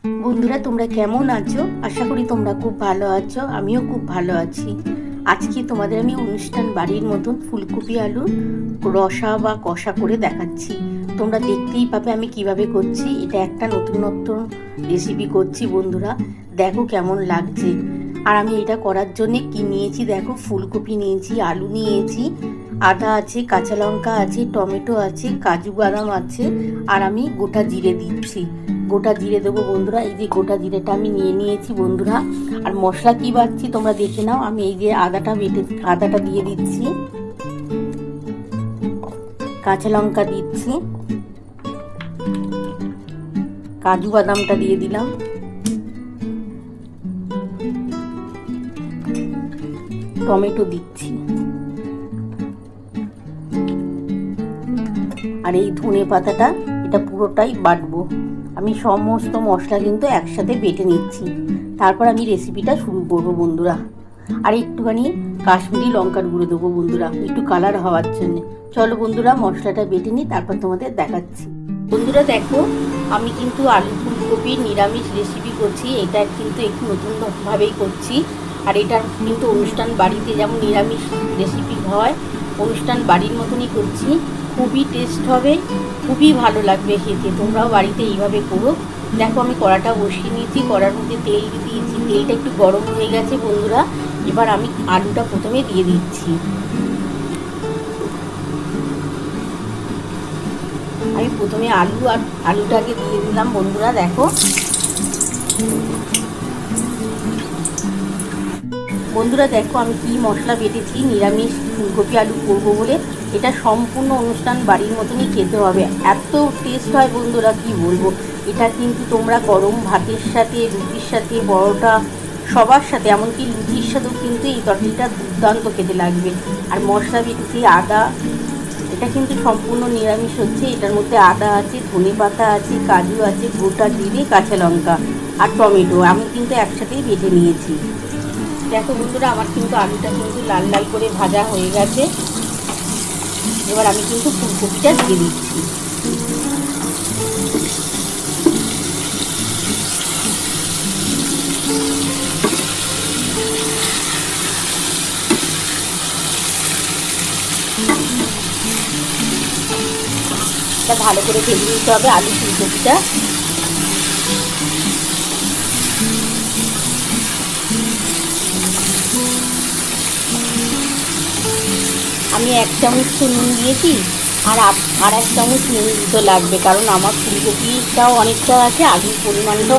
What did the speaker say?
বন্ধুরা, তোমরা কেমন আছো? আশা করি তোমরা খুব ভালো আছো। আমিও খুব ভালো আছি। আজকে তোমাদের আমি অনুষ্ঠান বাড়ির মতন ফুলকপি আলু রসা বা কষা করে দেখাচ্ছি। তোমরা দেখতেই পাবে আমি কিভাবে করছি। এটা একটা নতুনত্ব রেসিপি করছি বন্ধুরা, দেখো কেমন লাগছে। আর আমি এটা করার জন্যে কি নিয়েছি দেখো, ফুলকপি নিয়েছি, আলু নিয়েছি, আদা আছে, কাঁচা লঙ্কা আছে, টমেটো আছে, কাজু বাদাম আছে, আর আমি গোটা জিরে দিচ্ছি। গোটা জিরে দেবো বন্ধুরা। এই যে গোটা জিরেটা আমি নিয়ে নিয়েছি বন্ধুরা। আর মশলা কি বাটছি তোমরা দেখে নাও। আমি এই যে আদাটা দিয়ে দিচ্ছি, কাঁচা লঙ্কা দিচ্ছি, কাজু বাদামটা দিয়ে দিলাম, টমেটো দিচ্ছি, আর এই ধনে পাতাটা এটা পুরোটাই বাটবো। আমি সমস্ত মশলা কিন্তু একসাথে বেটে নিচ্ছি, তারপর আমি রেসিপিটা শুরু করবো বন্ধুরা। আর একটুখানি কাশ্মীরি লঙ্কার গুঁড়ো দেবো বন্ধুরা, একটু কালার হওয়ার জন্য। চলো বন্ধুরা, মশলাটা বেটে নিই, তারপর তোমাদের দেখাচ্ছি। বন্ধুরা দেখো, আমি কিন্তু আলু ফুলকপির নিরামিষ রেসিপি করছি। এটা কিন্তু একটু নতুনভাবেই করছি। আর এটা কিন্তু অনুষ্ঠান বাড়িতে যেমন নিরামিষ রেসিপি হয়, অনুষ্ঠান বাড়ির মতনই করছি। খুবই টেস্ট হবে, খুবই ভালো লাগবে খেতে। তোমরাও বাড়িতে এইভাবে করো। দেখো আমি কড়াটা বসিয়ে নিয়েছি, কড়ার মধ্যে তেল দিয়েছি, তেলটা একটু গরম হয়ে গেছে বন্ধুরা। এবার আমি আলুটা প্রথমে দিয়ে দিচ্ছি। আমি প্রথমে আলুটাকে দিয়ে দিলাম বন্ধুরা। দেখো বন্ধুরা, দেখো আমি কি মশলা বেটেছি নিরামিষ ফুলকপি আলু করবো বলে। এটা সম্পূর্ণ অনুষ্ঠান বাড়ির মতনই খেতে হবে, এত টেস্ট হয় বন্ধুরা কি বলবো। এটা কিন্তু তোমরা গরম ভাতের সাথে, রুটির সাথে, পরোটা, সবার সাথে, এমনকি লুচির সাথেও কিন্তু এই তরকারিটা দুর্দান্ত খেতে লাগবে। আর মশলা বেটেছি আদা, এটা কিন্তু সম্পূর্ণ নিরামিষ হচ্ছে। এটার মধ্যে আদা আছে, ধনে পাতা আছে, কাজু আছে, গোটা জিরে, কাঁচা লঙ্কা আর টমেটো আমি কিন্তু একসাথেই বেটে নিয়েছি। দেখো বন্ধুরা, আমার কিন্তু আলুটা কিন্তু লাল লাল করে ভাজা হয়ে গেছে। এবার আমি কিন্তু ফুলকপিটা দিয়ে দিচ্ছি। এটা ভালো করে ভেজে নিতে হবে আলু ফুলকপিটা। আমি 1 চামচ তো নুন দিয়েছি, আর 1 চামচ নুন দিতে লাগবে, কারণ আমার ফুলকপিটাও অনেকটা আছে, আলুর পরিমাণটাও